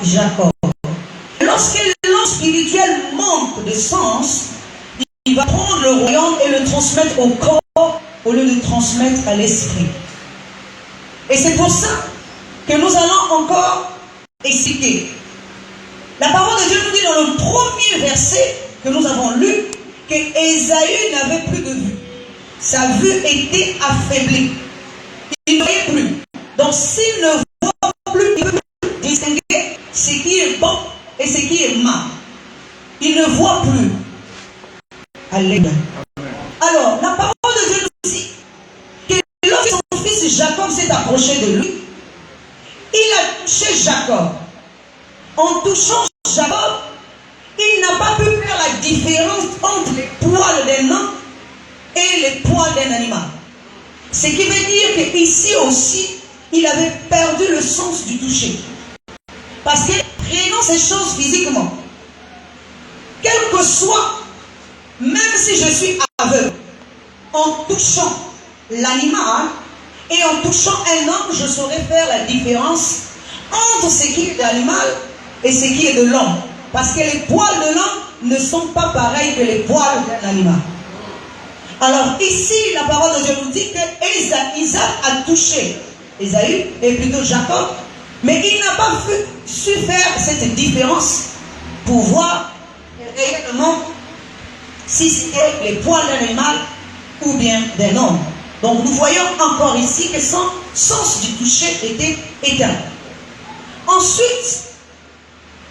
Jacob. Lorsque l'homme spirituel manque de sens, il va prendre le royaume et le transmettre au corps au lieu de transmettre à l'esprit. Et c'est pour ça que nous allons encore expliquer. La parole de Dieu nous dit dans le premier verset que nous avons lu que Ésaü n'avait plus de vue. Sa vue était affaiblie. Il ne voyait plus. Donc s'il ne voit plus, il ne peut plus distinguer ce qui est bon et ce qui est mal. Il ne voit plus. Alléluia. Alors, la parole de Dieu nous dit que lorsque son fils Jacob s'est approché de lui, il a touché Jacob. En touchant Jacob, il n'a pas pu faire la différence entre les poils d'un homme et les poils d'un animal. Ce qui veut dire qu'ici aussi, il avait perdu le sens du toucher. Parce que prenons ces choses physiquement, quel que soit, même si je suis aveugle, en touchant l'animal et en touchant un homme, je saurais faire la différence entre ce qui est de l'animal et ce qui est de l'homme. Parce que les poils de l'homme ne sont pas pareils que les poils d'un animal. Alors ici, la parole de Dieu nous dit que Isaac a touché Ésaü, et plutôt Jacob, mais il n'a pas su faire cette différence pour voir réellement si c'était les poils d'un animal ou bien d'un homme. Donc nous voyons encore ici que son sens du toucher était éteint. Ensuite,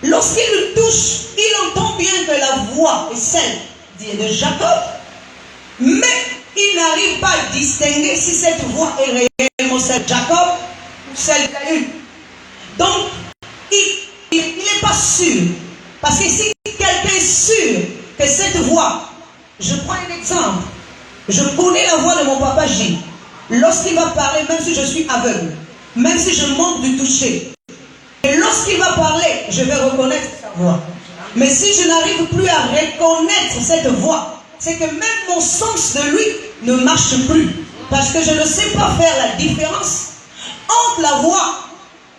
lorsqu'il le touche, il entend bien que la voix est celle de Jacob, mais il n'arrive pas à distinguer si cette voix est réellement celle de Jacob ou celle d'Ésaü. Donc, il n'est pas sûr. Parce que si quelqu'un est sûr que cette voix, je prends un exemple, je connais la voix de mon papa Gilles. Lorsqu'il va parler, même si je suis aveugle, même si je manque du toucher, et lorsqu'il va parler, je vais reconnaître sa voix. Mais si je n'arrive plus à reconnaître cette voix, c'est que même mon sens de lui ne marche plus. Parce que je ne sais pas faire la différence entre la voix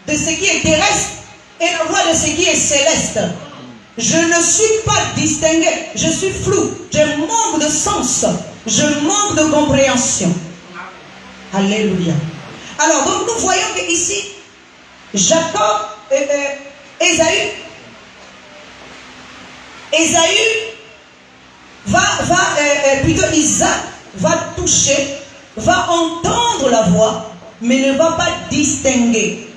de ce qui est terrestre et la voix de ce qui est céleste. Je ne suis pas distingué, je suis flou, je manque de sens, je manque de compréhension. Alléluia. Alors, donc nous voyons qu'ici, Jacob, Ésaü plutôt Isaac va toucher, va entendre la voix, mais ne va pas distinguer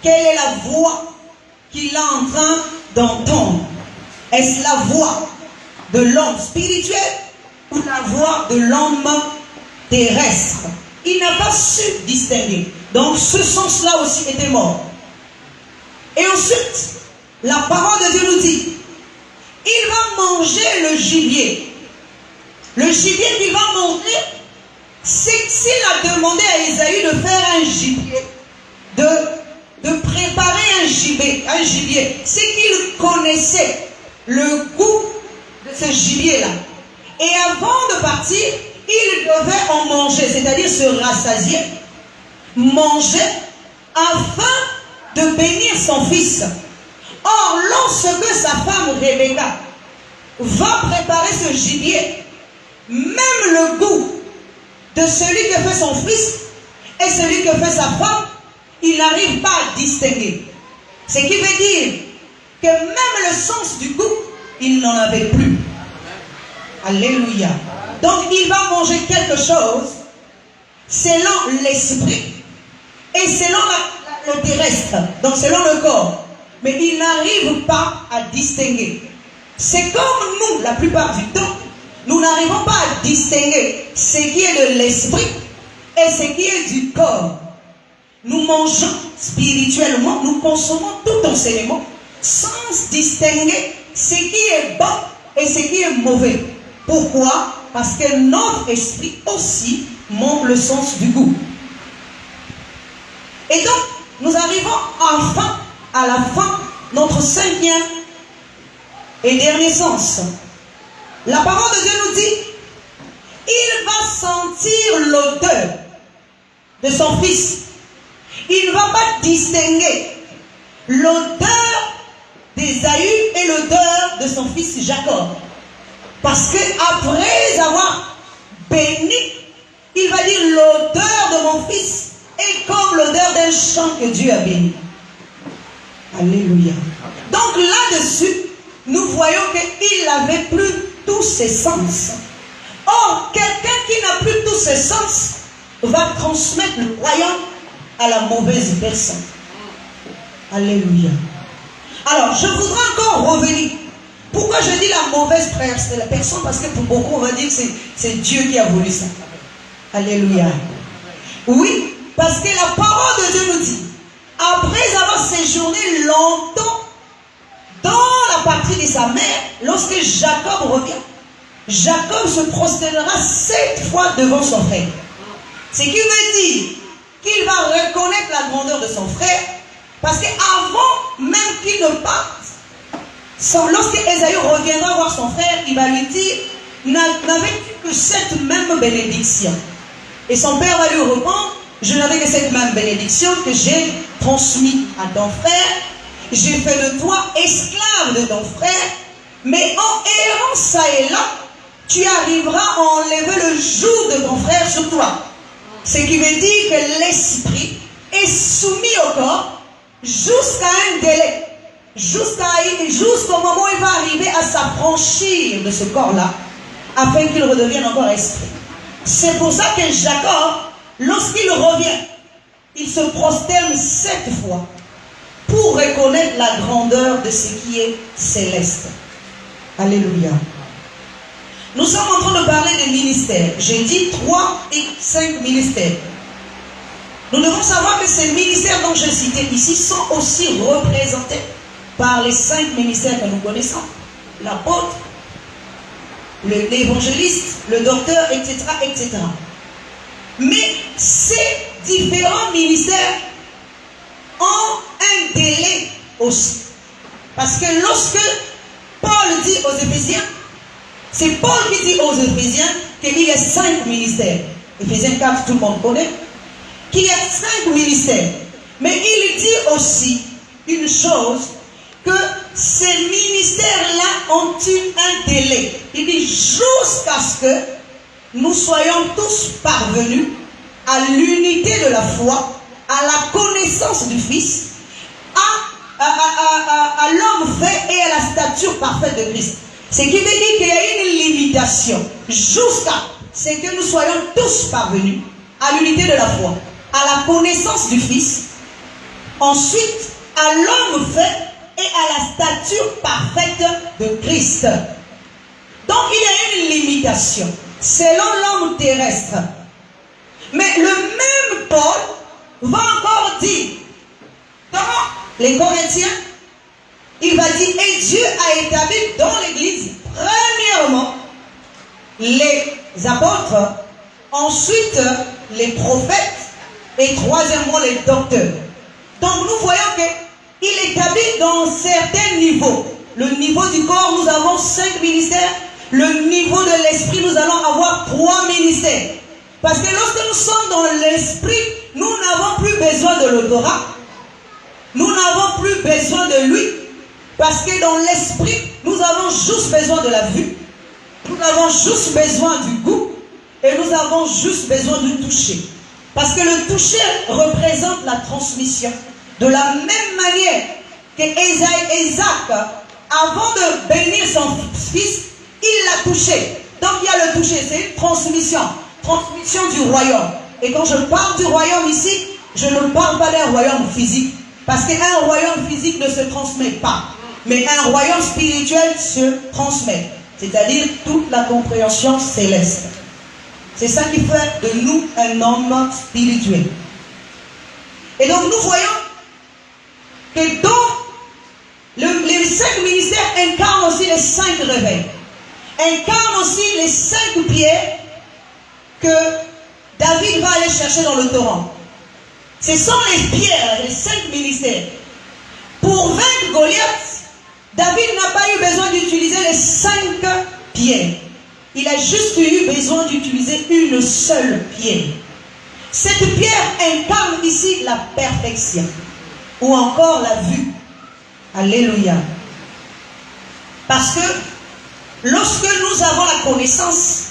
quelle est la voix qu'il est en train d'entendre. Est-ce la voix de l'homme spirituel ou la voix de l'homme terrestre? Il n'a pas su distinguer. Donc ce sens-là aussi était mort. Et ensuite, la parole de Dieu nous dit, il va manger le gibier. Le gibier qu'il va manger, c'est s'il a demandé à Ésaü de faire un gibier, de préparer un gibier, c'est qu'il connaissait le goût de ce gibier-là. Et avant de partir, il devait en manger, c'est-à-dire se rassasier, manger, afin de bénir son fils. Or, lorsque sa femme Rebecca va préparer ce gibier, même le goût de celui que fait son fils et celui que fait sa femme, il n'arrive pas à distinguer. Ce qui veut dire que même le sens du goût, il n'en avait plus. Alléluia. Donc il va manger quelque chose selon l'esprit et selon le terrestre, donc selon le corps. Mais il n'arrive pas à distinguer. C'est comme nous, la plupart du temps, nous n'arrivons pas à distinguer ce qui est de l'esprit et ce qui est du corps. Nous mangeons spirituellement, nous consommons tout enseignement sans distinguer ce qui est bon et ce qui est mauvais. Pourquoi? Parce que notre esprit aussi manque le sens du goût. Et donc, nous arrivons enfin à la fin, notre cinquième et dernier sens. La parole de Dieu nous dit, il va sentir l'odeur de son fils. Il ne va pas distinguer l'odeur Ésaü est l'odeur de son fils Jacob. Parce qu'après avoir béni, il va dire l'odeur de mon fils est comme l'odeur d'un champ que Dieu a béni. Alléluia. Donc là-dessus, nous voyons qu'il n'avait plus tous ses sens. Or, quelqu'un qui n'a plus tous ses sens va transmettre le royaume à la mauvaise personne. Alléluia. Alors, je voudrais encore revenir. Pourquoi je dis la mauvaise personne? Parce que pour beaucoup, on va dire que c'est Dieu qui a voulu ça. Alléluia. Oui, parce que la parole de Dieu nous dit, après avoir séjourné longtemps dans la patrie de sa mère, lorsque Jacob revient, Jacob se prosternera 7 fois devant son frère. Ce qui veut dire qu'il va reconnaître la grandeur de son frère, parce qu'avant même qu'il ne parte, lorsque Ésaü reviendra voir son frère, il va lui dire, n'avais-tu que cette même bénédiction? Et son père va lui répondre, je n'avais que cette même bénédiction que j'ai transmise à ton frère. J'ai fait de toi esclave de ton frère, mais en errant ça et là, tu arriveras à enlever le joug de ton frère sur toi. Ce qui veut dire que l'esprit est soumis au corps jusqu'à un délai, jusqu'au moment où il va arriver à s'affranchir de ce corps-là, afin qu'il redevienne encore esprit. C'est pour ça que Jacob, lorsqu'il revient, il se prosterne 7 fois pour reconnaître la grandeur de ce qui est céleste. Alléluia. Nous sommes en train de parler des ministères. J'ai dit 3 et 5 ministères. Nous devons savoir que ces ministères dont je citais ici sont aussi représentés par les 5 ministères que nous connaissons. L'apôtre, l'évangéliste, le docteur, etc., etc. Mais ces différents ministères ont un délai aussi. Parce que lorsque Paul dit aux Éphésiens, c'est Paul qui dit aux Éphésiens qu'il y a 5 ministères. Éphésiens 4, tout le monde connaît. Qu'il y a 5 ministères. Mais il dit aussi une chose, que ces ministères-là ont un délai. Il dit jusqu'à ce que nous soyons tous parvenus à l'unité de la foi, à la connaissance du Fils, à l'homme fait et à la stature parfaite de Christ. Ce qui veut dire qu'il y a une limitation jusqu'à ce que nous soyons tous parvenus à l'unité de la foi, à la connaissance du Fils, ensuite à l'homme fait et à la stature parfaite de Christ. Donc il y a une limitation selon l'homme terrestre. Mais le même Paul va encore dire dans les Corinthiens, il va dire, et Dieu a établi dans l'Église, premièrement, les apôtres, ensuite les prophètes, et troisièmement les docteurs. Donc nous voyons qu'il établit dans certains niveaux. Le niveau du corps, nous avons 5 ministères. Le niveau de l'esprit, nous allons avoir 3 ministères. Parce que lorsque nous sommes dans l'esprit, nous n'avons plus besoin de l'odorat. Nous n'avons plus besoin de lui. Parce que dans l'esprit, nous avons juste besoin de la vue. Nous avons juste besoin du goût. Et nous avons juste besoin du toucher. Parce que le toucher représente la transmission. De la même manière que Isaac, avant de bénir son fils, il l'a touché. Donc il y a le toucher, c'est une transmission. Transmission du royaume. Et quand je parle du royaume ici, je ne parle pas d'un royaume physique. Parce qu'un royaume physique ne se transmet pas. Mais un royaume spirituel se transmet. C'est-à-dire toute la compréhension céleste. C'est ça qui fait de nous un homme spirituel. Et donc nous voyons que dans les 5 ministères incarnent aussi les 5 réveils. Incarnent aussi les 5 pierres que David va aller chercher dans le torrent. Ce sont les pierres, les 5 ministères. Pour vaincre Goliath, David n'a pas eu besoin d'utiliser les 5 pierres. Il a juste eu besoin d'utiliser une seule pierre. Cette pierre incarne ici la perfection. Ou encore la vue. Alléluia. Parce que lorsque nous avons la connaissance,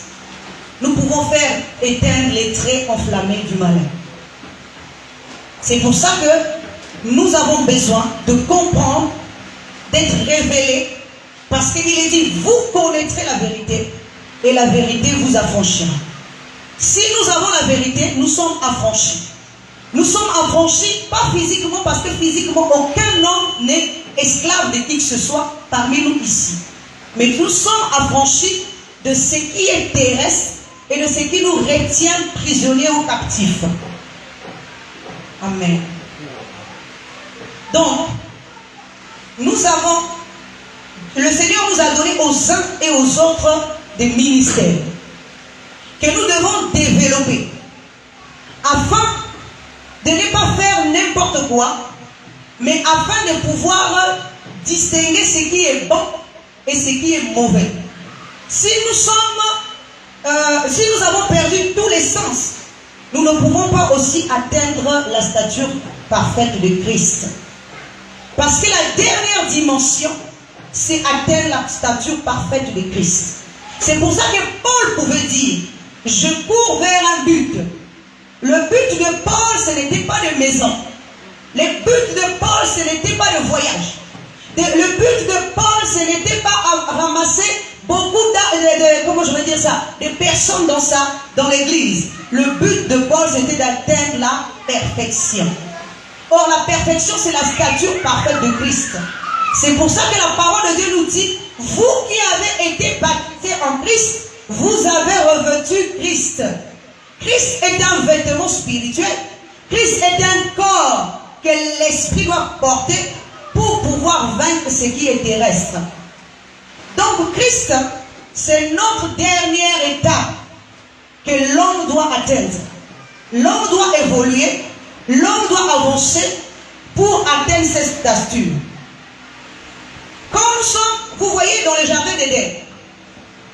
nous pouvons faire éteindre les traits enflammés du malin. C'est pour ça que nous avons besoin de comprendre, d'être révélés, parce qu'il est dit, vous connaîtrez la vérité, et la vérité vous affranchira. Si nous avons la vérité, nous sommes affranchis. Nous sommes affranchis, pas physiquement, parce que physiquement, aucun homme n'est esclave de qui que ce soit parmi nous ici. Mais nous sommes affranchis de ce qui est terrestre et de ce qui nous retient prisonniers ou captifs. Amen. Donc, le Seigneur nous a donné aux uns et aux autres des ministères que nous devons développer afin de ne pas faire n'importe quoi, mais afin de pouvoir distinguer ce qui est bon et ce qui est mauvais. Si nous avons perdu tous les sens, nous ne pouvons pas aussi atteindre la stature parfaite de Christ. Parce que la dernière dimension, c'est atteindre la stature parfaite de Christ. C'est pour ça que Paul pouvait dire, je cours vers un but. Le but de Paul, ce n'était pas de maison. Le but de Paul, ce n'était pas de voyage. Le but de Paul, ce n'était pas à ramasser beaucoup de personnes dans l'église. Le but de Paul, c'était d'atteindre la perfection. Or, la perfection, c'est la stature parfaite de Christ. C'est pour ça que la parole de Dieu nous dit, vous qui avez été baptisés en Christ, vous avez revêtu Christ. Christ est un vêtement spirituel. Christ est un corps que l'esprit doit porter pour pouvoir vaincre ce qui est terrestre. Donc Christ, c'est notre dernière étape que l'homme doit atteindre. L'homme doit évoluer, l'homme doit avancer pour atteindre cette stature. Quand nous sommes, vous voyez dans le jardin d'Éden,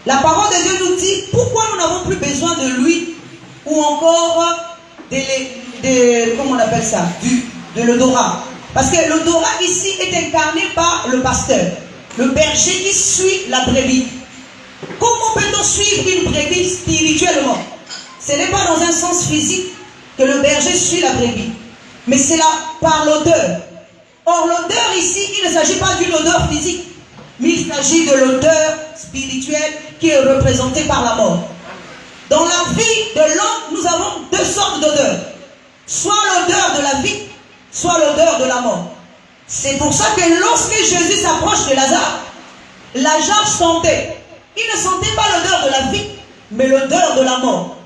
la parole de Dieu nous dit pourquoi nous n'avons plus besoin de l'huile ou encore comment on appelle ça, de l'odorat. Parce que l'odorat ici est incarné par le pasteur, le berger qui suit la brebis. Comment peut-on suivre une brebis spirituellement? Ce n'est pas dans un sens physique que le berger suit la brebis, mais c'est là par l'odeur. Or l'odeur ici, il ne s'agit pas d'une odeur physique, mais il s'agit de l'odeur spirituelle qui est représentée par la mort. Dans la vie de l'homme, nous avons deux sortes d'odeurs. Soit l'odeur de la vie, soit l'odeur de la mort. C'est pour ça que lorsque Jésus s'approche de Lazare sentait. Il ne sentait pas l'odeur de la vie, mais l'odeur de la mort.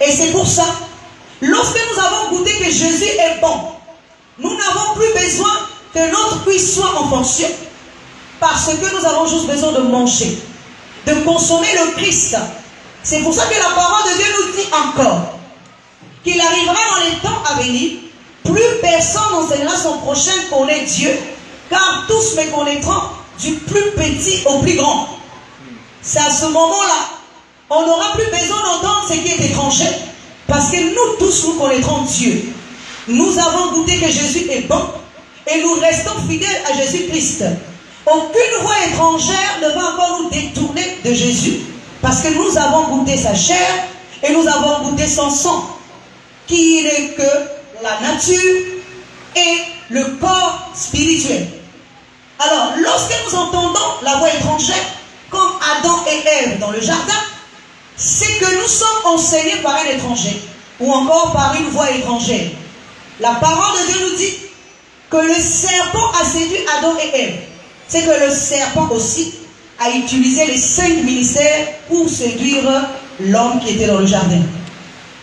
Et c'est pour ça, lorsque nous avons goûté que Jésus est bon, nous n'avons plus besoin que notre cuisse soit en fonction. Parce que nous avons juste besoin de manger, de consommer le Christ. C'est pour ça que la parole de Dieu nous dit encore qu'il arrivera dans les temps à venir, plus personne n'enseignera son prochain connaît Dieu, car tous me connaîtront, du plus petit au plus grand. C'est à ce moment-là, on n'aura plus besoin d'entendre ce qui est étranger, parce que nous tous, nous connaîtrons Dieu. Nous avons goûté que Jésus est bon, et nous restons fidèles à Jésus-Christ. Aucune voix étrangère ne va encore nous détourner de Jésus, parce que nous avons goûté sa chair, et nous avons goûté son sang, qui n'est que la nature et le corps spirituel. Alors, lorsque nous entendons la voix étrangère, comme Adam et Ève dans le jardin, c'est que nous sommes enseignés par un étranger, ou encore par une voix étrangère. La parole de Dieu nous dit que le serpent a séduit Adam et Ève. C'est que le serpent aussi a utilisé les 5 ministères pour séduire l'homme qui était dans le jardin.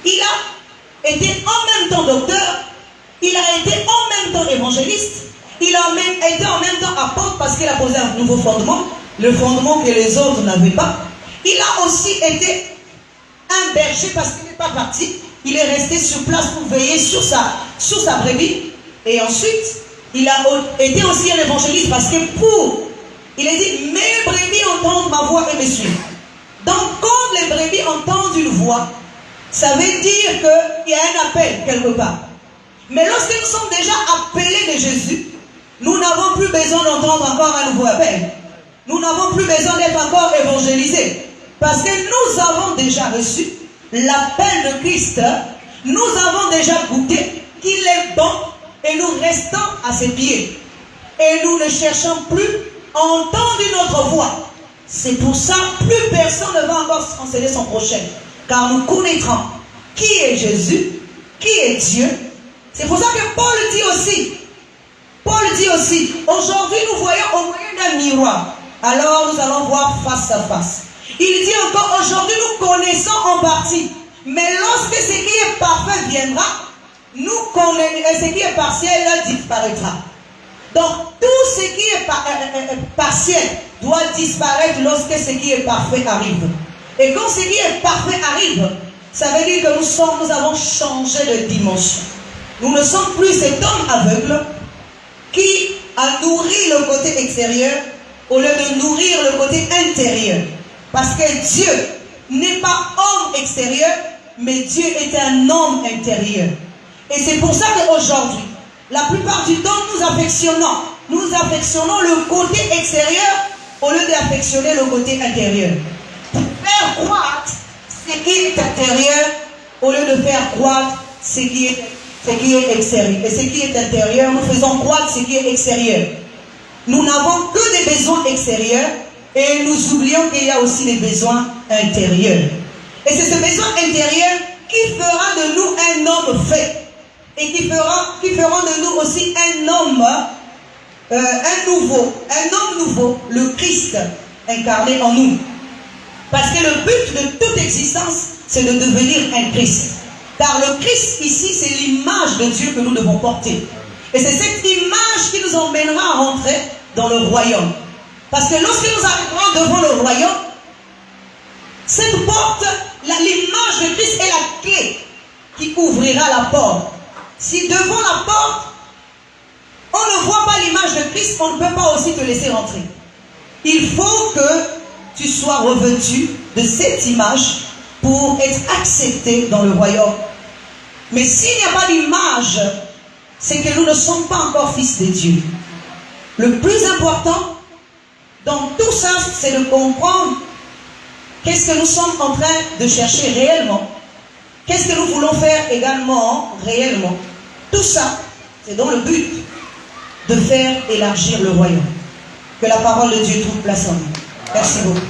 Il a été en même temps docteur, il a été en même temps évangéliste, il a même été en même temps apôtre parce qu'il a posé un nouveau fondement, le fondement que les autres n'avaient pas. Il a aussi été un berger parce qu'il n'est pas parti, il est resté sur place pour veiller sur sa brebis. Et ensuite, il a été aussi un évangéliste parce que il a dit, mes brebis entendent ma voix et me suivent. Donc quand les brebis entendent une voix, ça veut dire qu'il y a un appel quelque part. Mais lorsque nous sommes déjà appelés de Jésus, nous n'avons plus besoin d'entendre encore un nouveau appel. nous n'avons plus besoin d'être encore évangélisés. Parce que nous avons déjà reçu l'appel de Christ. Nous avons déjà goûté qu'il est bon et nous restons à ses pieds. Et nous ne cherchons plus à entendre une autre voix. C'est pour ça que plus personne ne va encore enseigner son prochain. Car nous connaîtrons qui est Jésus, qui est Dieu. C'est pour ça que Paul dit aussi, aujourd'hui nous voyons au moyen d'un miroir. Alors nous allons voir face à face. Il dit encore, aujourd'hui nous connaissons en partie. Mais lorsque ce qui est parfait viendra, nous connaissons, ce qui est partiel disparaîtra. Donc tout ce qui est partiel doit disparaître lorsque ce qui est parfait arrive. Et quand ce qui est parfait arrive, ça veut dire que nous avons changé de dimension. Nous ne sommes plus cet homme aveugle qui a nourri le côté extérieur au lieu de nourrir le côté intérieur. Parce que Dieu n'est pas homme extérieur, mais Dieu est un homme intérieur. Et c'est pour ça qu'aujourd'hui, la plupart du temps, nous affectionnons le côté extérieur au lieu d'affectionner le côté intérieur. Pour faire croître ce qui est intérieur au lieu de faire croître ce qui est extérieur. Et ce qui est intérieur, nous faisons croître ce qui est extérieur. Nous n'avons que des besoins extérieurs et nous oublions qu'il y a aussi des besoins intérieurs. Et c'est ce besoin intérieur qui fera de nous un homme fait. Et qui fera de nous aussi un homme, un homme nouveau, le Christ incarné en nous. Parce que le but de toute existence, c'est de devenir un Christ. Car le Christ ici, c'est l'image de Dieu que nous devons porter. Et c'est cette image qui nous emmènera à rentrer dans le royaume. Parce que lorsque nous arriverons devant le royaume, cette porte, l'image de Christ est la clé qui ouvrira la porte. Si devant la porte, on ne voit pas l'image de Christ, on ne peut pas aussi te laisser rentrer. Il faut que tu sois revêtu de cette image pour être accepté dans le royaume. Mais s'il n'y a pas d'image, c'est que nous ne sommes pas encore fils de Dieu. Le plus important dans tout ça, c'est de comprendre qu'est-ce que nous sommes en train de chercher réellement. Qu'est-ce que nous voulons faire également réellement. Tout ça, c'est dans le but de faire élargir le royaume. Que la parole de Dieu trouve place en nous. Merci beaucoup.